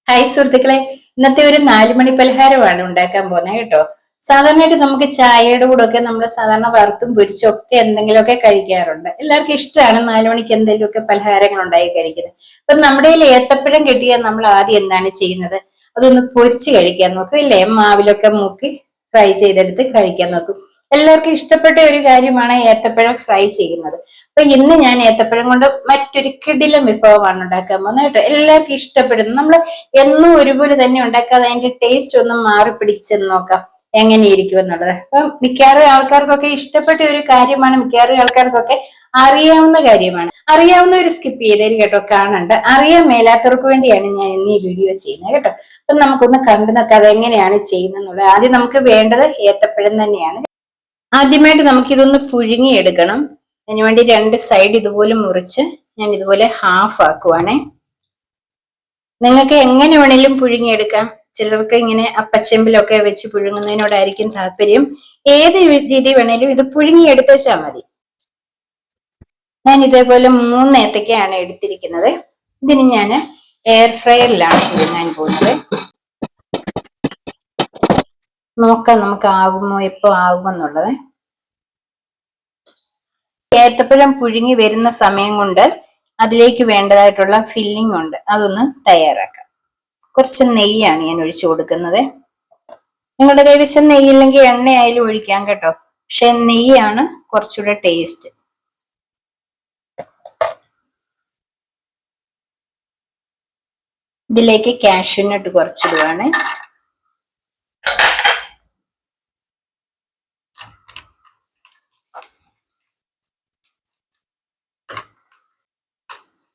Hi സുഹൃത്തുക്കളെ, ഇന്നത്തെ ഒരു 4 മണി പലഹാരമാണ് ഉണ്ടാക്കാൻ പോകുന്നത് കേട്ടോ. സാധാരണയായിട്ട് നമുക്ക് ചായയുടെ കൂടെ ഒക്കെ നമ്മൾ സാധാരണ വറുത്തും പൊരിച്ചും ഒക്കെ എന്തെങ്കിലുമൊക്കെ കഴിക്കാറുണ്ട്. എല്ലാവർക്കും ഇഷ്ടമാണ് 4 മണിക്ക് എന്തെങ്കിലുമൊക്കെ പലഹാരങ്ങൾ ഉണ്ടാക്കി കഴിക്കുന്നത്. അപ്പൊ നമ്മുടെ കയ്യിൽ ഏത്തപ്പഴം കിട്ടിയാൽ നമ്മൾ ആദ്യം എന്താണ് ചെയ്യുന്നത്? അതൊന്ന് പൊരിച്ച് കഴിക്കാൻ നോക്കും ഇല്ലേ? മാവിലൊക്കെ മുക്കി ഫ്രൈ ചെയ്തെടുത്ത് കഴിക്കാൻ നോക്കും. എല്ലാവർക്കും ഇഷ്ടപ്പെട്ട ഒരു കാര്യമാണ് ഏത്തപ്പഴം ഫ്രൈ ചെയ്യുന്നത്. അപ്പൊ ഇന്ന് ഞാൻ ഏത്തപ്പഴം കൊണ്ട് മറ്റൊരു കിടിലം വിഭവമാണ് ഉണ്ടാക്കാൻ പോകുന്നത് കേട്ടോ. എല്ലാവർക്കും ഇഷ്ടപ്പെടുന്നു. നമ്മൾ എന്നും ഒരുപോലെ തന്നെ ഉണ്ടാക്കാതെ അതിന്റെ ടേസ്റ്റ് ഒന്ന് മാറി പിടിച്ചെന്ന് നോക്കാം എങ്ങനെയിരിക്കും എന്നുള്ളത്. അപ്പം മിക്കവാറും ആൾക്കാർക്കൊക്കെ ഇഷ്ടപ്പെട്ട ഒരു കാര്യമാണ്, മിക്കവാറും ആൾക്കാർക്കൊക്കെ അറിയാവുന്ന കാര്യമാണ്. അറിയാവുന്നവർ സ്കിപ്പ് ചെയ്തേരും കേട്ടോ, കാണണ്ട. അറിയാൻ മേലാത്തവർക്ക് വേണ്ടിയാണ് ഞാൻ ഇന്ന് ഈ വീഡിയോ ചെയ്യുന്നത് കേട്ടോ. അപ്പൊ നമുക്കൊന്ന് കണ്ടു നോക്കാം അത് എങ്ങനെയാണ് ചെയ്യുന്നത്. ആദ്യം നമുക്ക് വേണ്ടത് ഏത്തപ്പഴം തന്നെയാണ്. ആദ്യമായിട്ട് നമുക്ക് ഇതൊന്ന് പുഴുങ്ങി എടുക്കണം. അതിനുവേണ്ടി 2 സൈഡ് ഇതുപോലെ മുറിച്ച് ഞാൻ ഇതുപോലെ ഹാഫ് ആക്കുവാണേ. നിങ്ങൾക്ക് എങ്ങനെ വേണേലും പുഴുങ്ങിയെടുക്കാം. ചിലർക്ക് ഇങ്ങനെ അപ്പച്ചെമ്പിലൊക്കെ വെച്ച് പുഴുങ്ങുന്നതിനോടായിരിക്കും താല്പര്യം. ഏത് രീതി വേണേലും ഇത് പുഴുങ്ങിയെടുത്തേച്ചാൽ മതി. ഞാൻ ഇതേപോലെ 3 ഏത്തക്കയാണ് എടുത്തിരിക്കുന്നത്. ഇതിന് ഞാൻ എയർ ഫ്രയറിലാണ് പുഴുങ്ങാൻ പോകുന്നത്. നോക്കാം നമുക്ക് ആകുമോ, എപ്പോ ആകുമെന്നുള്ളത്. ഏത്തപ്പഴം പുഴുങ്ങി വരുന്ന സമയം കൊണ്ട് അതിലേക്ക് വേണ്ടതായിട്ടുള്ള ഫില്ലിംഗ് ഉണ്ട്, അതൊന്ന് തയ്യാറാക്കാം. കുറച്ച് നെയ്യാണ് ഞാൻ ഒഴിച്ചു കൊടുക്കുന്നത്. നിങ്ങളുടെ കൈവശം നെയ്യില്ലെങ്കിൽ എണ്ണയായാലും ഒഴിക്കാം കേട്ടോ. പക്ഷെ നെയ്യാണ് കുറച്ചുകൂടെ ടേസ്റ്റ്. ഇതിലേക്ക് കാഷ്യൂനട്ട് കുറച്ചിടുവാണ്.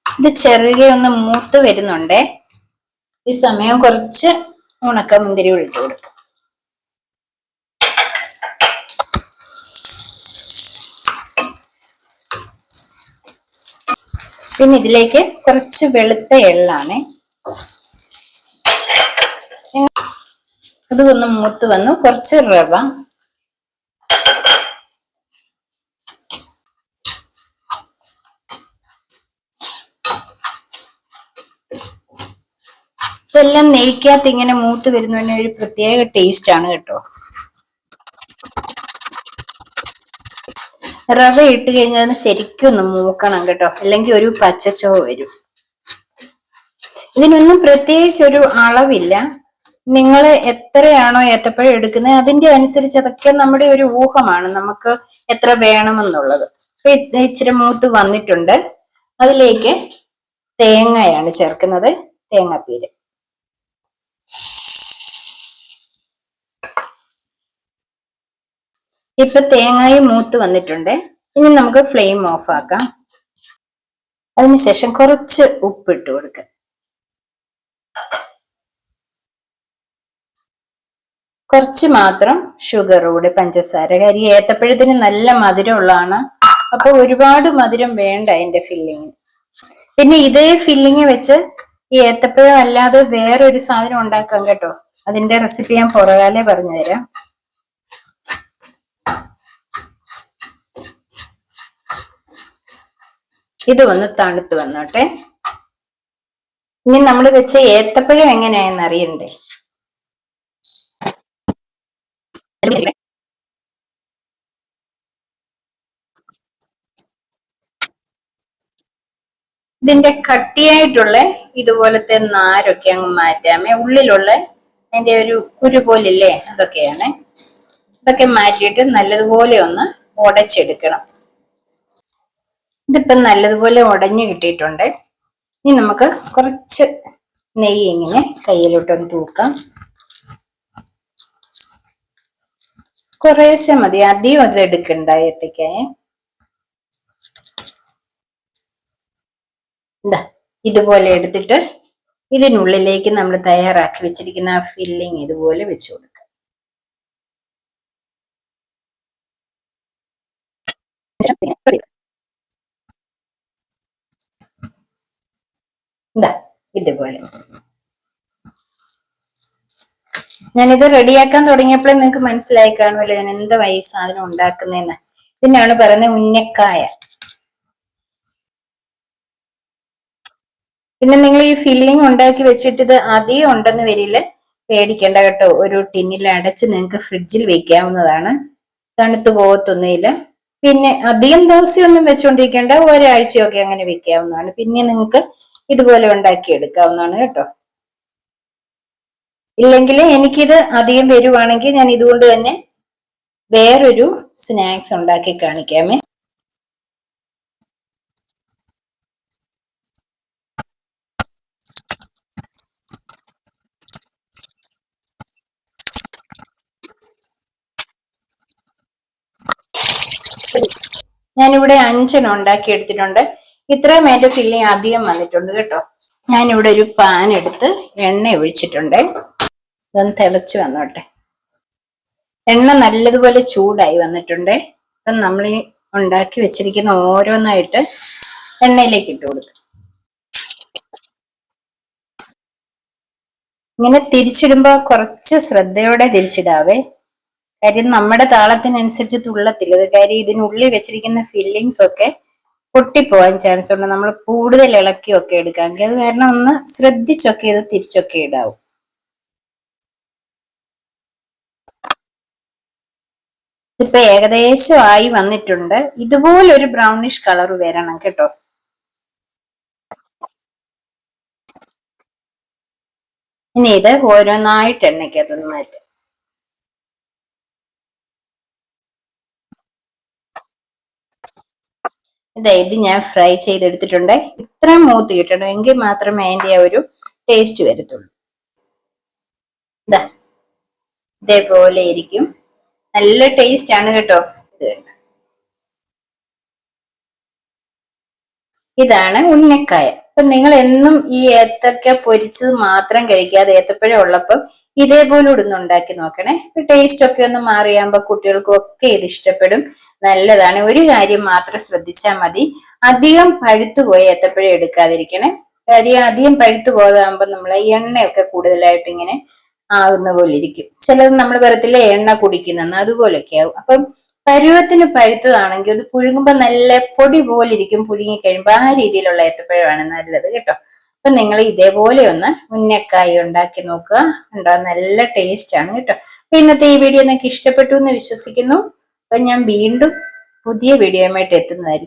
ഇത് ചെറുകെ ഒന്ന് മൂത്ത് വരുന്നുണ്ടേ. ഈ സമയം കുറച്ച് ഉണക്കമുന്തിരി ഒഴിച്ചു കൊടുക്കും. പിന്നെ ഇതിലേക്ക് കുറച്ച് വെളുത്ത എള്ളാണ്. അത് ഒന്ന് മൂത്ത് വന്നു. കുറച്ച് റവ, ഇതെല്ലാം നെയ്ക്കകത്ത് ഇങ്ങനെ മൂത്ത് വരുന്നതിന് ഒരു പ്രത്യേക ടേസ്റ്റ് ആണ് കേട്ടോ. റവ ഇട്ട് കഴിഞ്ഞാൽ ശരിക്കും ഒന്ന് മൂക്കണം കേട്ടോ, അല്ലെങ്കിൽ ഒരു പച്ചച്ചോവ വരും. ഇതിനൊന്നും പ്രത്യേകിച്ച് ഒരു അളവില്ല. നിങ്ങൾ എത്രയാണോ ഏത്തപ്പഴം എടുക്കുന്നത് അതിന്റെ അനുസരിച്ച് അതൊക്കെ നമ്മുടെ ഒരു ഊഹമാണ്, നമുക്ക് എത്ര വേണമെന്നുള്ളത്. ഇച്ചിരി മൂത്ത് വന്നിട്ടുണ്ട്. അതിലേക്ക് തേങ്ങയാണ് ചേർക്കുന്നത്, തേങ്ങാപ്പീര്. ഇപ്പൊ തേങ്ങയും മൂത്ത് വന്നിട്ടുണ്ട്. ഇനി നമുക്ക് ഫ്ലെയിം ഓഫ് ആക്കാം. അതിനുശേഷം കുറച്ച് ഉപ്പിട്ട് കൊടുക്കുക. കുറച്ച് മാത്രം ഷുഗർ കൂടെ, പഞ്ചസാര. കാര്യം ഏത്തപ്പഴത്തിന് നല്ല മധുരം ഉള്ളതാണ്. അപ്പൊ ഒരുപാട് മധുരം വേണ്ട അതിന്റെ ഫില്ലിങ്. പിന്നെ ഇതേ ഫില്ലിങ് വെച്ച് ഈ ഏത്തപ്പഴം അല്ലാതെ വേറൊരു സാധനം ഉണ്ടാക്കാം കേട്ടോ. അതിന്റെ റെസിപ്പി ഞാൻ പുറകാലെ പറഞ്ഞു തരാം. ഇത് ഒന്ന് തണുത്ത് വന്നോട്ടെ. ഇനി നമ്മൾ വെച്ച ഏത്തപ്പഴം എങ്ങനെയാണെന്ന് അറിയണ്ടേ. ഇതിന്റെ കട്ടിയായിട്ടുള്ള ഇതുപോലത്തെ നാരൊക്കെ അങ്ങ് മാറ്റാമേ. ഉള്ളിലുള്ള അതിന്റെ ഒരു കുരു പോലില്ലേ, അതൊക്കെയാണ്. ഇതൊക്കെ മാറ്റിയിട്ട് നല്ലതുപോലെ ഒന്ന് ഉടച്ചെടുക്കണം. ഇതിപ്പം നല്ലതുപോലെ ഉടഞ്ഞു കിട്ടിയിട്ടുണ്ട്. ഇനി നമുക്ക് കുറച്ച് നെയ്യ് ഇങ്ങനെ കയ്യിലോട്ടൊന്ന് തൂക്കാം. കുറേശ്ശെ മതി, അധികം അത് എടുക്കണ്ട ഏത്തയ്ക്കായ. എന്താ ഇതുപോലെ എടുത്തിട്ട് ഇതിനുള്ളിലേക്ക് നമ്മൾ തയ്യാറാക്കി വെച്ചിരിക്കുന്ന ആ ഫില്ലിങ് ഇതുപോലെ വെച്ചു കൊടുക്കുക. എന്താ ഇതുപോലെ ഞാനിത് റെഡിയാക്കാൻ തുടങ്ങിയപ്പോഴേ നിങ്ങൾക്ക് മനസ്സിലായി കാണുമല്ലോ ഞാൻ എന്താ ഈ സാധനം ഉണ്ടാക്കുന്നതെന്ന്. ഇതിനാണ് പറയുന്നത് ഉന്നക്കായ. പിന്നെ നിങ്ങൾ ഈ ഫില്ലിംഗ് ഉണ്ടാക്കി വെച്ചിട്ട് ഇത് അധികം ഉണ്ടെന്ന് വരില്ല, പേടിക്കേണ്ട കേട്ടോ. ഒരു ടിന്നിൽ അടച്ച് നിങ്ങൾക്ക് ഫ്രിഡ്ജിൽ വെക്കാവുന്നതാണ്, തണുത്തു പോകത്തൊന്നുമില്ല. പിന്നെ അധികം ദിവസമൊന്നും വെച്ചുകൊണ്ടിരിക്കേണ്ട, ഒരാഴ്ചയൊക്കെ അങ്ങനെ വെക്കാവുന്നതാണ്. പിന്നെ നിങ്ങൾക്ക് ഇതുപോലെ ഉണ്ടാക്കി എടുക്കാവുന്നതാണ് കേട്ടോ. ഇല്ലെങ്കിൽ എനിക്കിത് അധികം വരുവാണെങ്കിൽ ഞാൻ ഇതുകൊണ്ട് തന്നെ വേറൊരു സ്നാക്സ് ഉണ്ടാക്കി കാണിക്കാമേ. ഞാനിവിടെ 5 ഉണ്ടാക്കി എടുത്തിട്ടുണ്ട്. ഇത്രയും അതിന്റെ ഫില്ലിങ് അധികം വന്നിട്ടുണ്ട് കേട്ടോ. ഞാനിവിടെ ഒരു പാൻ എടുത്ത് എണ്ണ ഒഴിച്ചിട്ടുണ്ട്. ഇതൊന്ന് തിളച്ചു വന്നോട്ടെ. എണ്ണ നല്ലതുപോലെ ചൂടായി വന്നിട്ടുണ്ട്. അപ്പം നമ്മൾ ഈ ഉണ്ടാക്കി വെച്ചിരിക്കുന്ന ഓരോന്നായിട്ട് എണ്ണയിലേക്ക് ഇട്ട് കൊടുക്കും. ഇങ്ങനെ തിരിച്ചിടുമ്പോ കുറച്ച് ശ്രദ്ധയോടെ തിരിച്ചിടാവേ. കാര്യം നമ്മുടെ താളത്തിനനുസരിച്ച് തുള്ളത്തില്ല. കാര്യം ഇതിനുള്ളിൽ വെച്ചിരിക്കുന്ന ഫില്ലിങ്സ് ഒക്കെ പൊട്ടിപ്പോവാൻ ചാൻസ് ഉണ്ട്. നമ്മൾ കൂടുതൽ ഇളക്കിയൊക്കെ എടുക്കാമെങ്കിൽ അത് കാരണം ഒന്ന് ശ്രദ്ധിച്ചൊക്കെ ഇത് തിരിച്ചൊക്കെ ഇടാവും. ഇപ്പൊ ഏകദേശം ആയി വന്നിട്ടുണ്ട്. ഇതുപോലൊരു ബ്രൗണിഷ് കളർ വരണം കേട്ടോ. ഇനി ഇത് ഓരോന്നായിട്ട് എണ്ണയ്ക്കകത്തൊന്ന് മാറ്റാം. ഇത് ഞാൻ ഫ്രൈ ചെയ്തെടുത്തിട്ടുണ്ട്. ഇത്രയും മൂത്ത് കിട്ടണം, എങ്കിൽ മാത്രമേ അതിന്റെ ഒരു ടേസ്റ്റ് വരത്തുള്ളൂ. ഇതേപോലെ ഇരിക്കും. നല്ല ടേസ്റ്റ് ആണ് കേട്ടോ. ഇതാണ് ഉന്നക്കായ. അപ്പൊ നിങ്ങൾ എന്നും ഈ ഏത്തക്ക പൊരിച്ചത് മാത്രം കഴിക്കാതെ ഏത്തപ്പഴം ഉള്ളപ്പം ഇതേപോലെ ഇടുന്ന് ഉണ്ടാക്കി നോക്കണേ. ടേസ്റ്റ് ഒക്കെ ഒന്ന് മാറിയാകുമ്പോ കുട്ടികൾക്കും ഒക്കെ ഇത് ഇഷ്ടപ്പെടും. നല്ലതാണ്. ഒരു കാര്യം മാത്രം ശ്രദ്ധിച്ചാൽ മതി, അധികം പഴുത്തുപോയ ഏത്തപ്പഴം എടുക്കാതിരിക്കണേ. കാര്യം അധികം പഴുത്തു പോകാതാകുമ്പോ നമ്മളെ എണ്ണയൊക്കെ കൂടുതലായിട്ട് ഇങ്ങനെ ആകുന്ന പോലെ ഇരിക്കും. ചിലത് നമ്മൾ പറയത്തില്ലേ എണ്ണ കുടിക്കുന്നെന്ന്, അതുപോലൊക്കെ ആവും. അപ്പം പരുവത്തിന് പഴുത്തതാണെങ്കിൽ അത് പുഴുങ്ങുമ്പോ നല്ല പൊടി പോലെ ഇരിക്കും. പുഴുങ്ങി കഴിയുമ്പോൾ ആ രീതിയിലുള്ള ഏത്തപ്പഴമാണ് നല്ലത് കേട്ടോ. അപ്പൊ നിങ്ങൾ ഇതേപോലെ ഒന്ന് ഉന്നക്കായ ഉണ്ടാക്കി നോക്കുക. ഉണ്ടോ, നല്ല ടേസ്റ്റ് ആണ് കേട്ടോ. അപ്പൊ ഇന്നത്തെ ഈ വീഡിയോ നിങ്ങൾക്ക് ഇഷ്ടപ്പെട്ടു എന്ന് വിശ്വസിക്കുന്നു. അപ്പൊ ഞാൻ വീണ്ടും പുതിയ വീഡിയോയുമായിട്ട് എത്തുന്നതായിരിക്കും.